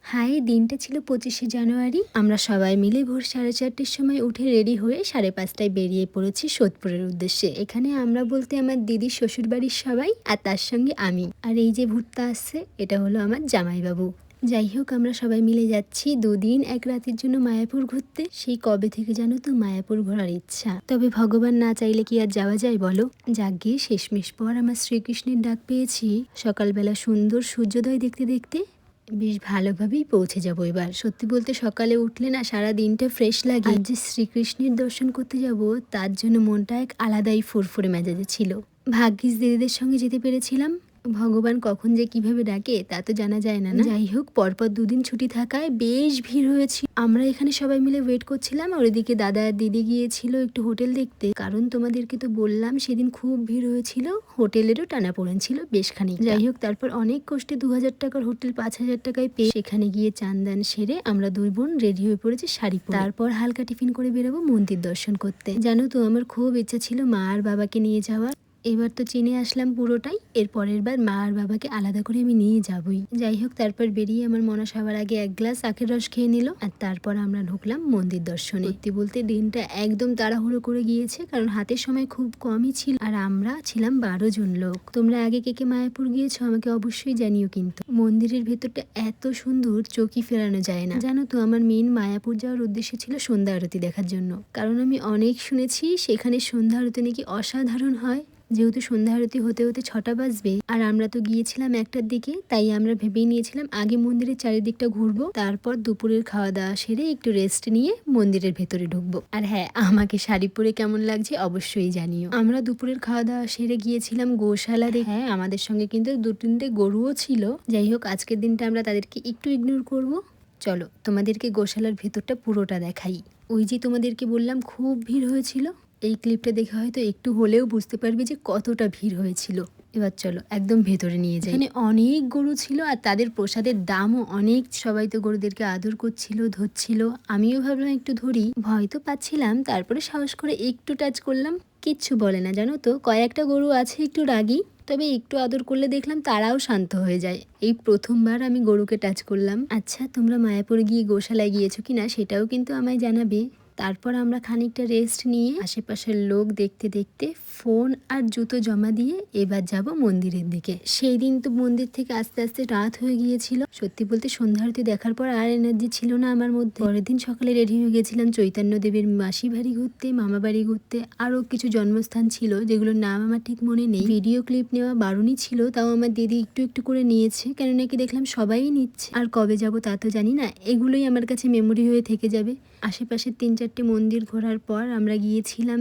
High, দিনটা ছিল 25শে জানুয়ারি। আমরা সবাই মিলে ভোর 4:30টার সময় উঠে রেডি হয়ে 5:30টায় বেরিয়ে পড়েছি সোদপুরের উদ্দেশ্যে। এখানে আমরা বলতে আমার দিদির শ্বশুরবাড়ির সবাই আর তার সঙ্গে আমি। আর এই যে ভূতটা আসছে এটা হলো আমার জামাইবাবু। যাই হোক, আমরা সবাই মিলে যাচ্ছি 2 দিন 1 রাতের জন্য মায়াপুর ঘুরতে। সেই কবে থেকে জানো তো মায়াপুর ঘোরার ইচ্ছা, তবে ভগবান না চাইলে কি আর যাওয়া যায় বলো। যাকগে শেষমেশ পর আমার শ্রীকৃষ্ণের ডাক পেয়েছি। সকালবেলা সুন্দর সূর্যোদয় দেখতে দেখতে বেশ ভালোভাবেই পৌঁছে যাব এবার। সত্যি বলতে সকালে উঠলে না সারা দিনটা ফ্রেশ লাগে। আর যে শ্রীকৃষ্ণের দর্শন করতে যাব তার জন্য মনটা এক আলাদাই ফুরফুরে মেজাজে ছিল। ভাগ্যিস দিদিদের সঙ্গে যেতে পেরেছিলাম। ভগবান কখন যে কিভাবে ডাকে তা তো জানা যায় না। যাই হোক, পরপর 2 দিন ছুটি থাকায় বেশ ভিড় হয়েছিল। আমরা এখানে সবাই মিলে ওয়েট করছিলাম আর ওইদিকে দাদা আর দিদি গিয়েছিল একটু হোটেল দেখতে, কারণ তোমাদেরকে তো বললাম সেদিন খুব ভিড় হয়েছিল, হোটেলেরও টানাপোড়েন ছিল বেশ খানিক। যাই হোক, তারপর অনেক কষ্টে 2000 টাকার হোটেল 5000 টাকায় পেয়ে সেখানে গিয়ে চান্দান সেরে আমরা 2 বোন রেডি হয়ে পড়েছি শাড়ি পরে। তারপর হালকা টিফিন করে বেরোবো মন্দির দর্শন করতে। জানো তো আমার খুব ইচ্ছা ছিল মা আর বাবাকে নিয়ে যাওয়ার। এবার তো চিনে আসলাম পুরোটাই, এর পরের বার মা আর বাবাকে আলাদা করে আমি নিয়ে যাবই। যাই হোক, তারপর বেরিয়ে আমার মনা সবার আগে 1 গ্লাস আখের রস খেয়ে নিল আর তারপর আমরা ঢুকলাম মন্দির দর্শনে। সত্যি বলতে দিনটা একদম তাড়াহুড়ো করে গিয়েছে, কারণ হাতের সময় খুব কমই ছিল আর আমরা ছিলাম 12 জন লোক। তোমরা আগে কে কে মায়াপুর গিয়েছো আমাকে অবশ্যই জানিও। কিন্তু মন্দিরের ভেতরটা এত সুন্দর চোখই ফেরানো যায় না। জানো তো আমার মেন মায়াপুর যাওয়ার উদ্দেশ্য ছিল সন্ধ্যা আরতি দেখার জন্য, কারণ আমি অনেক শুনেছি সেখানে সন্ধ্যা আরতি নাকি অসাধারণ হয়। যেহেতু সন্ধ্যা আরতি হতে হতে 6টা বাজবে আর আমরা তো গিয়েছিলাম 1টার দিকে, তাই আমরা ভেবেই নিয়েছিলাম আগে মন্দিরের চারিদিকটা ঘুরবো, তারপর দুপুরের খাওয়া দাওয়া সেরে একটু রেস্ট নিয়ে মন্দিরের ভেতরে ঢুকবো। আর হ্যাঁ, আমাকে শাড়ি পরে কেমন লাগছে অবশ্যই জানিও। আমরা দুপুরের খাওয়া দাওয়া সেরে গিয়েছিলাম গোশালা দেখে। হ্যাঁ, আমাদের সঙ্গে কিন্তু 2-3টে গরুও ছিল। যাই হোক, আজকের দিনটা আমরা তাদেরকে একটু ইগনোর করব। চলো তোমাদেরকে গোশালার ভেতরটা পুরোটা দেখাই। ওই যে তোমাদেরকে বললাম খুব ভিড় হয়েছিল, এই ক্লিপটা দেখে হয়তো একটু হলেও বুঝতে পারবে যে কতটা ভিড় হয়েছিল। এবার চলো একদম ভেতরে নিয়ে যাই। এখানে অনেক গরু ছিল আর তাদের প্রসাদের দামও অনেক। সবাই তো গরুদেরকে আদর করছিল, ধরছিল। আমিও ভাবলাম একটু ধরি, ভয় তো পাচ্ছিলাম, তারপরে সাহস করে একটু টাচ করলাম। কিচ্ছু বলে না জানো তো। কয়েকটা গরু আছে একটু রাগী, তবে একটু আদর করলে দেখলাম তারাও শান্ত হয়ে যায়। এই প্রথমবার আমি গরুকে টাচ করলাম। আচ্ছা, তোমরা মায়াপুর গিয়ে গোশালায় গিয়েছো কিনা সেটাও কিন্তু আমায় জানাবে। তারপর আমরা খানিকটা রেস্ট নিয়ে আশেপাশের লোক দেখতে দেখতে ফোন আর জুতো জমা দিয়ে এবার যাব মন্দিরের দিকে। সেই দিন তো মন্দির থেকে আস্তে আস্তে রাত হয়ে গিয়েছিল। সত্যি বলতে সন্ধ্যা আরতি দেখার পর আর এনার্জি ছিল না আমার মধ্যে। পরের দিন সকালে রেডি হয়ে গেছিলাম চৈতন্য দেবের মাসি বাড়ি ঘুরতে, মামা বাড়ি ঘুরতে। আরও কিছু জন্মস্থান ছিল যেগুলোর নাম আমার ঠিক মনে নেই। ভিডিও ক্লিপ নেওয়া বারণই ছিল, তাও আমার দিদি একটু একটু করে নিয়েছে, কেন নাকি দেখলাম সবাই নিচ্ছে। আর কবে যাব তা তো জানি না, এগুলোই আমার কাছে মেমোরি হয়ে থেকে যাবে। আশেপাশে 3-4টে মন্দির ঘোরার পর আমরা গিয়েছিলাম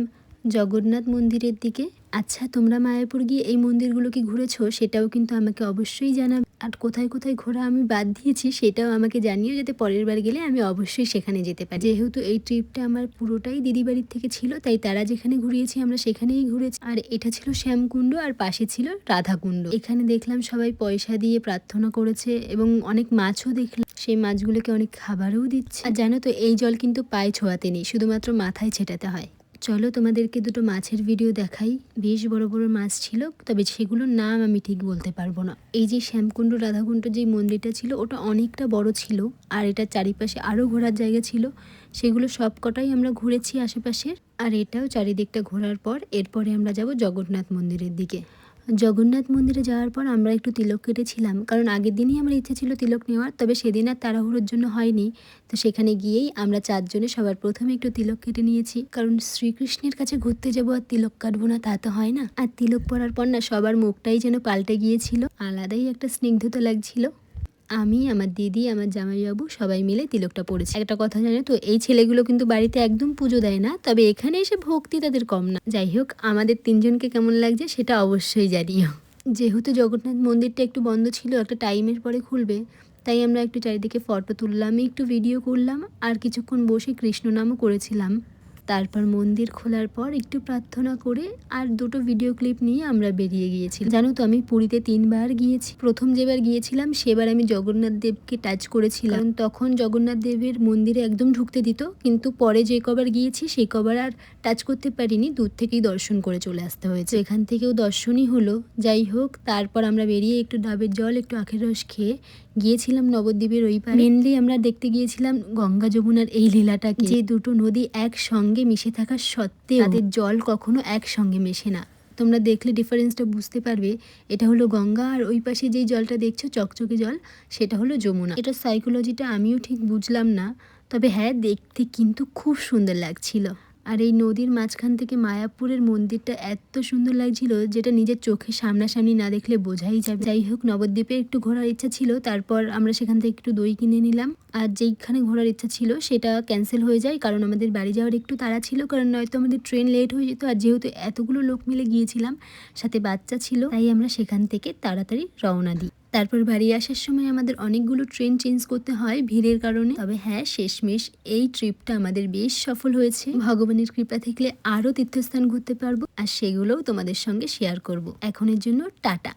জগন্নাথ মন্দিরের দিকে। আচ্ছা, তোমরা মায়াপুর গিয়ে এই মন্দিরগুলো কি ঘুরেছো সেটাও কিন্তু আমাকে অবশ্যই জানাবে। আর কোথায় কোথায় ঘোরা আমি বাদ দিয়েছি সেটাও আমাকে জানিও, যাতে পরের বার গেলে আমি অবশ্যই সেখানে যেতে পারি। যেহেতু এই ট্রিপটা আমার পুরোটাই দিদি বাড়ির থেকে ছিল, তাই তারা যেখানে ঘুরিয়েছি আমরা সেখানেই ঘুরেছি। আর এটা ছিল শ্যামকুণ্ড আর পাশে ছিল রাধাকুণ্ড। এখানে দেখলাম সবাই পয়সা দিয়ে প্রার্থনা করেছে এবং অনেক মাছও দেখলাম। সেই মাছগুলোকে অনেক খাবারও দিচ্ছে। আর জানো তো এই জল কিন্তু পায়ে ছোঁয়াতে নেই, শুধুমাত্র মাথায় ছেটাতে হয়। চলো তোমাদেরকে দুটো মাছের ভিডিও দেখাই। বেশ বড় বড় মাছ ছিল, তবে সেগুলোর নাম আমি ঠিক বলতে পারবো না। এই যে শ্যামকুণ্ড রাধাকুণ্ড যে মন্দিরটা ছিল ওটা অনেকটা বড় ছিল, আর এটার চারিপাশে আরও ঘোরার জায়গা ছিল। সেগুলো সব কটাই আমরা ঘুরেছি আশেপাশের। আর এটাও চারিদিকটা ঘোরার পর এরপরে আমরা যাব জগন্নাথ মন্দিরের দিকে। জগন্নাথ মন্দিরে যাওয়ার পর আমরা একটু তিলক কেটেছিলাম, কারণ আগের দিনই আমার ইচ্ছে ছিল তিলক নেওয়ার, তবে সেদিন আর তাড়াহুড়োর জন্য হয়নি। তো সেখানে গিয়েই আমরা 4 জনে সবার প্রথমে একটু তিলক কেটে নিয়েছি, কারণ শ্রীকৃষ্ণের কাছে ঘুরতে যাবো আর তিলক কাটবো না তা তো হয় না। আর তিলক পরার পর না সবার মুখটাই যেন পাল্টে গিয়েছিল, আলাদাই একটা স্নিগ্ধতা লাগছিল। আমি, আমার দিদি, আমার জামাইবাবু সবাই মিলে তিলকটা পড়েছি। একটা কথা জানো তো, এই ছেলেগুলো কিন্তু বাড়িতে একদম পুজো দেয় না, তবে এখানে এসে ভক্তি তাদের কম না। যাই হোক, আমাদের 3জনকে কেমন লাগছে সেটা অবশ্যই জানিও। যেহেতু জগন্নাথ মন্দিরটা একটু বন্ধ ছিল, একটা টাইমের পরে খুলবে, তাই আমরা একটু চারিদিকে ফটো তুললাম, একটু ভিডিও করলাম আর কিছুক্ষণ বসে কৃষ্ণ নামও করেছিলাম। তারপর মন্দির খোলার পর একটু প্রার্থনা করে আর 2টো ভিডিও ক্লিপ নিয়ে আমরা বেরিয়ে গিয়েছি। জানো তো আমি পুরীতে 3বার গিয়েছি। প্রথম যেবার গিয়েছিলাম সেবার আমি জগন্নাথ দেবকে টাচ করেছিলাম, তখন জগন্নাথ দেবের মন্দিরে একদম ঢুকতে দিত, কিন্তু পরে যে কবার গিয়েছি সেই কবার আর টাচ করতে পারিনি, দূর থেকেই দর্শন করে চলে আসতে হয়েছে। এখান থেকেও দর্শনই হলো। যাই হোক, তারপর আমরা বেরিয়ে একটু ডাবের জল একটু আখের রস খেয়ে গিয়েছিলাম নবদ্বীপের ওই পারে। মেনলি আমরা দেখতে গিয়েছিলাম গঙ্গা যমুনার এই লীলাটাকে, যে দুটো নদী একসঙ্গে মিশে থাকা সত্ত্বেও তাদের জল কখনো একসঙ্গে মেশে না। তোমরা দেখলে ডিফারেন্সটা বুঝতে পারবে। এটা হলো গঙ্গা, আর ওই পাশে যেই জলটা দেখছো চকচকে জল, সেটা হলো যমুনা। এটা সাইকোলজিটা আমিও ঠিক বুঝলাম না, তবে হ্যাঁ দেখতে কিন্তু খুব সুন্দর লাগছিল। আর এই নদীর মাঝখান থেকে মায়াপুরের মন্দিরটা এত সুন্দর লাগছিল, যেটা নিজের চোখে সামনাসামনি না দেখলে বোঝাই যাবে। যাই হোক, নবদ্বীপে একটু ঘোরার ইচ্ছা ছিল, তারপর আমরা সেখান থেকে একটু দই কিনে নিলাম। আর যেইখানে ঘোরার ইচ্ছা ছিল সেটা ক্যান্সেল হয়ে যায়, কারণ আমাদের বাড়ি যাওয়ার একটু তাড়া ছিল, কারণ নয়তো আমাদের ট্রেন লেট হয়ে যেত। আর যেহেতু এতগুলো লোক মিলে গিয়েছিলাম, সাথে বাচ্চা ছিল, তাই আমরা সেখান থেকে তাড়াতাড়ি রওনা দিই। তারপর বাড়ি আসার সময় আমাদের অনেকগুলো ট্রেন চেঞ্জ করতে হয় ভিড়ের কারণে। তবে হ্যাঁ, শেষমেশ এই ট্রিপটা আমাদের বেশ সফল হয়েছে। ভগবানের কৃপা থাকলে আরও তীর্থস্থান ঘুরতে পারবো, আর সেগুলোও তোমাদের সঙ্গে শেয়ার করব। এখনের জন্য টাটা।